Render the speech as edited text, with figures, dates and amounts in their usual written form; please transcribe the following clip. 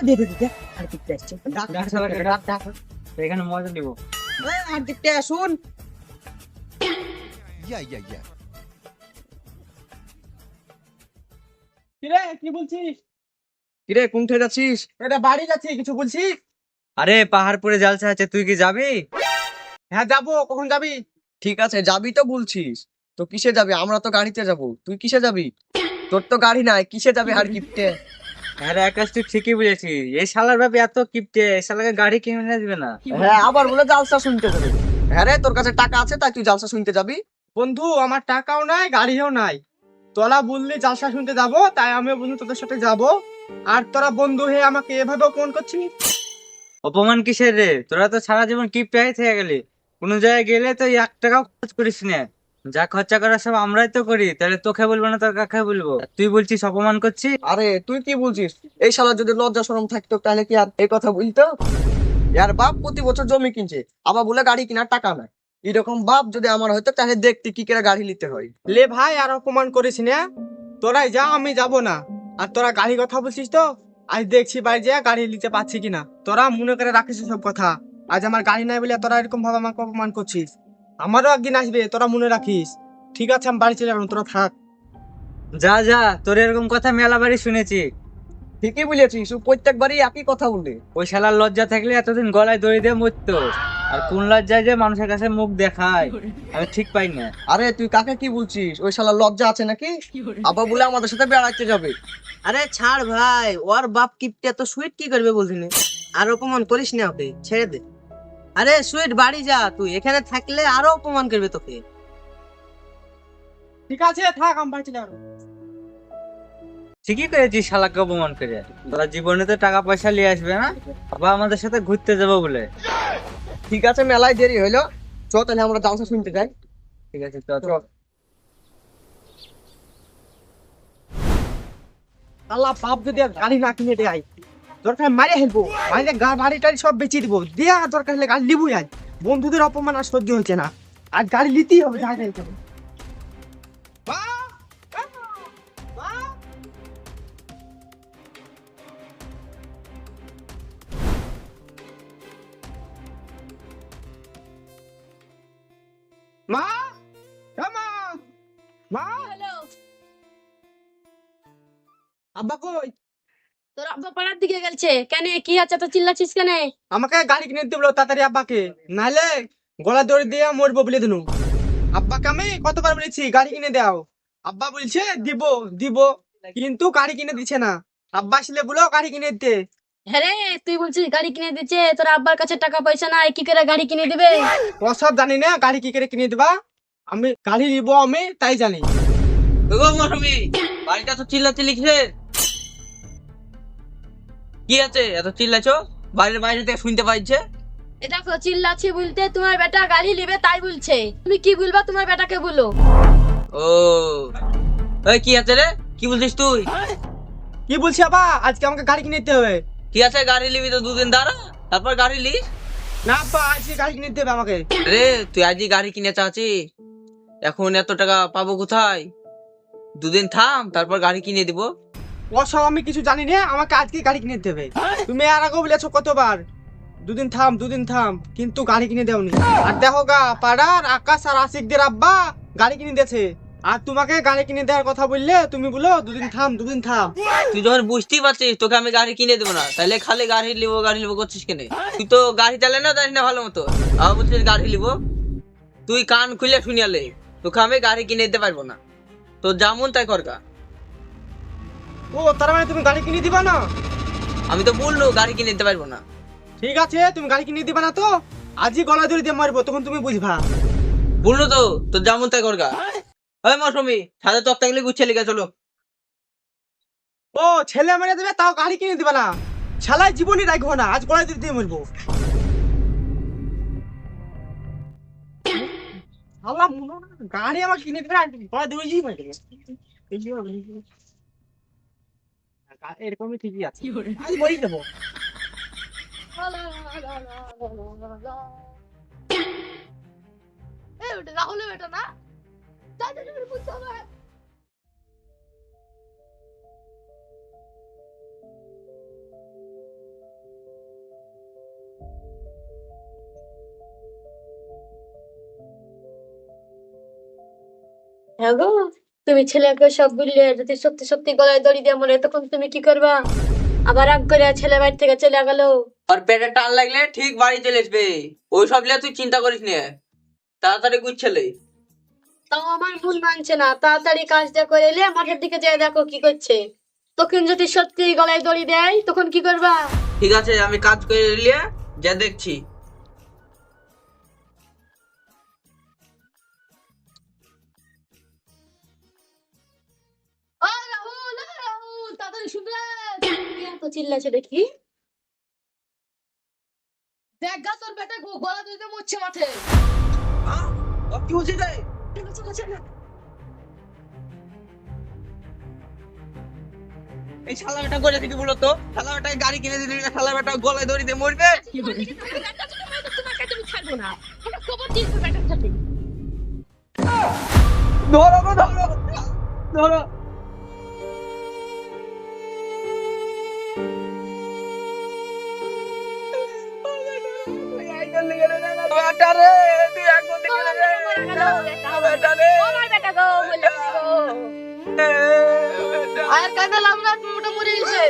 দিয়ে দে আর কিপটে আসছে ডাক শালাকে ডাক এখানে মজা নিব। আর কিপটে আসুন Yeah. কিরে কি বলছিস? কিরে কোনঠে যাচ্ছিস? এটা বাড়ি যাচ্ছি, কিছু বলছিস? আরে পাহাড়পুরে জালসা আছে, তুই কি যাবি? হ্যাঁ যাবো, কখন যাবি? ঠিক আছে যাবি তো বলছিস, তো কিসে যাবি? আমরা তো গাড়িতে যাব, তুই কিসে যাবি? তোর তো গাড়ি নাই, কিসে যাবি আর কিপটে? আরে আকাশ তুই ঠিকই বলেছিস, এই শালার ভাবে এত কিপটে, এই শালাকে গাড়ি কিনে দিবে না। হ্যাঁ আবার বলে জালসা শুনতে যাবি? হ্যাঁ রে, তোর কাছে টাকা আছে তাই তুই জালসা শুনতে যাবি? বন্ধু আমার টাকাও নাই, গাড়িও নাই, তোরা বললি জালসা শুনতে যাবো, তাই আমিও বন্ধু তোদের সাথে যাবো। আর তোরা বন্ধু হয়ে আমাকে এভাবে অপমান করছিস। অপমান কিসের রে? তোরা তো সারা জীবন কিপটে থেকে গেলি, কোনো জায়গায় গেলে তো 1 টাকাও খরচ করিস না। যা খরচা করা সব আমরাই তো করি, তাহলে তোকে বলবো না তোর কাকে বলবো? তুই বলছিস অপমান করছিস? আরে তুই কি বলছিস? এই শালা যদি লজ্জা শরম থাকতো তাহলে কি আর এই কথা বলতো? ইয়ার বাপ প্রতি বছর জমি কিনছে, আবার বলে গাড়ি কেনার টাকা নাই। এরকম বাপ যদি আমার হয়তো তাহলে দেখতে কি করে গাড়ি নিতে হয়। লে ভাই আর অপমান করিস না, তোরাই যা, আমি যাব না। আর তোরা গাড়ি কথা বলছিস তো, আজ দেখছি বাড়ি যা গাড়ি নিতে পারছি কিনা। তোরা মনে করে রাখিস সব কথা, আজ আমার গাড়ি নাই বলে তোরা এরকম ভাবে আমাকে অপমান করছিস। আমারও একদিন আসবে, তোরা মনে রাখিস। ঠিক আছে আমি বাড়ি চলে গেলাম, তোরা থাক। যা যা, তোর এরকম কথা মেলা বাড়ি শুনেছি। ঠিকই বলেছিস, ও প্রত্যেকবারই একই কথা বলে। ওই শালার লজ্জা থাকলে এতদিন গলায় দড়ি দিয়ে মরতো। আর কোন লজ্জায় যে মানুষের কাছে মুখ দেখায় আমি ঠিক পাই না। আরে তুই কাকে কি বলছিস? ওই শালা লজ্জা আছে নাকি? আবার বলে আমাদের সাথে বেড়াইতে যাবে। আরে ছাড় ভাই, ওর বাপ কিপটে এত সুইট কি করবে বলছিনি। আর অপমান করিস না ওকে, ছেড়ে দে। আরে সুইট বাড়ি যা, তুই এখানে থাকলে আরো অপমান করবে তোকে। ঠিক আছে থাক, আমি বাড়ি চলে গেলাম। ঠিকই করেছিস শালাকে অপমান করে। তোরা জীবনে তো টাকা পয়সা নিয়ে আসবে না, আবার আমাদের সাথে ঘুরতে যাবো বলে। ঠিক আছে মেলায় দেরি হইলো, চ তাহলে আমরা জালসা শুনতে যাই। ঠিক আছে চল। চল। আল্লাহ বাপ যদি আর গাড়ি না কিনে দেয়, দরকার মারে হেলবো, মারে বাড়ি টাড়ি সব বেঁচে দিব, দিয়া দরকার হলে গাড়ি নিবই। আজ বন্ধুদের অপমান আর সহ্য হয়েছে না, আজ গাড়ি নিতেই হবে, যা যাই হবে। মা, মা, মা, হ্যালো, আব্বা কই? তোর আব্বা পাড়ার দিকে গেছে কেন? কি আছে তো চিল্লাছিস কেন? আমাকে গাড়ি কিনে দিতে বলো তাড়াতাড়ি আব্বাকে, নাহলে গলা দড়ি দিয়ে মরবো বলে দিনু। আব্বাকে আমি কতবার বলেছি গাড়ি কিনে দাও, আব্বা বলছে দিব দিব, কিন্তু গাড়ি কিনে দিচ্ছে না। আব্বা আসলে বলো গাড়ি কিনে দিতে। হ্যাঁ রে, তুই বলছিস গাড়ি কিনে দিচ্ছে, তোর আব্বার কাছে টাকা পয়সা নাই, কি করে গাড়ি কিনে দিবে? ওসব জানি না, গাড়ি কি করে কিনে দিবা, আমি গাড়ি নিব আমি তাই জানি। ওগো মরমি, বাড়িটা তো চিল্লাচিল্লি কিসের? কি আছে এত চিল্লাছো? বাড়ির বাইরে থেকে শুনতে পাইছে। এ দেখো চিল্লাছি বলতে তোমার বেটা গাড়ি নেবে তাই বলছে, তুমি কি বলবা তোমার বেটাকে বলো। ও এই কি আছে রে? কি বলছিস তুই? কি বলছি আব্বা, আজকে আমাকে গাড়ি কিনে দিতে হবে। কি আছে, গাড়ি নিবি তো 2 দিন দাঁড়া, তারপর গাড়ি লিস। না আব্বা, আজকে গাড়ি কিনে দিতে হবে আমাকে। রে তুই আজই গাড়ি কিনে চাচ্ছি, এখন এত টাকা পাবো কোথায়? 2 দিন থাম, তারপর গাড়ি কিনে দিব। ওসব আমি কিছু জানি না, আমাকে আজকে গাড়ি কিনে দিতে হবে। তুমি আর আগে বলেছো কতবার 2 দিন থাম 2 দিন থাম, কিন্তু গাড়ি কিনে দেওনি। আর দেখো গা, পাড়ার আকাশ আর আশিকদের আব্বা গাড়ি কিনে দিয়েছে, আর তোমাকে গাড়ি কিনে দেওয়ার কথা বললে তুমি বলো 2 দিন থাম 2 দিন থাম। তুই যখন বুঝতেই পারছিস তোকে আমি গাড়ি কিনে দেবো না, তাহলে খালি গাড়ি লিবো করছিস কেন? তুই তো গাড়ি চালে না, জানিস না ভালো মতো, আবার বলছিস গাড়ি লিবো। তুই কান খুলে শুনিয়ালে, তোকে আমি গাড়ি কিনে দিতে পারবো না, তো যেমন তাই করগা। ও তার মানে তুমি গাড়ি কিনে দিবা না? আমি তো বললো গাড়ি কিনে দিতে পারবো না। ঠিক আছে, তুমি গাড়ি কিনে দিবা না তো আজই গলা ধরে দিয়ে মারবো, তখন তুমি বুঝবা। বললো তো, তো যেমন তাই করগা। ওই মৌসুমি, সাথে তক্তা গুলি গুছিয়ে লিখে চলো। ও ছেলে মেরে দেবে তাও গাড়ি কিনে দিবা না, শালায় জীবনই রাখবো না, আজ গলা ধরে দিয়ে মারবো। আল্লাহ গাড়ি আমার কিনে দিবে, গলা ধরে দিয়ে মারবে। এরকমই ঠিকই আছে, আজ বই দেবো। এই ওটা রাহুল বেটা না, তাড়াতাড়ি করে বুঝতে হবে। হ্যাঁ গো, তুমি ছেলেকে সব বললে, যদি সত্যি সত্যি গলায় দড়ি দিয়ে মরে তখন তুমি কি করবা? আবার রাগ করে ছেলে বাড়ি থেকে চলে গেল। আর পেটে টান লাগলে ঠিক বাড়ি চলে আসবে। ওই সব নিয়ে তুই চিন্তা করিস না, তাড়াতাড়ি গুছালে। তাও আমার মন মানছে না, তাড়াতাড়ি কাজটা করে এলে মাঠের দিকে যেয়ে দেখো কি করছে। তখন যদি সত্যি গলায় দড়ি দেয় তখন কি করবা? ঠিক আছে, আমি কাজ করে নিয়ে যা দেখছি। ও রাহুল, ও রাহুল, তাড়াতাড়ি শুনবে? এত চিল্লাছে দেখি। দেখ গা, তোর বেটা গলা দড়িতে মরছে মাঠে। কি হচ্ছে রে? চলো, চলো, চলো। এই শালা বেটা করে কি বলো তো? শালা বেটা গাড়ি কিনে দিলি না, শালা বেটা গলায় দড়ি দিয়ে মরবে। তোমাকে তুমি ছাড়বো না, আমরা খবর দিয়েছি বেটার সাথে। ধরো গো, ধরো ধরো। বেটা রে, তুই একদম দিকে রে। বেটা রে, আমার বেটা গো, বলে গো। বেটা। আর কাঁদে লাভ না, তুমি ওটা মরে গেছে।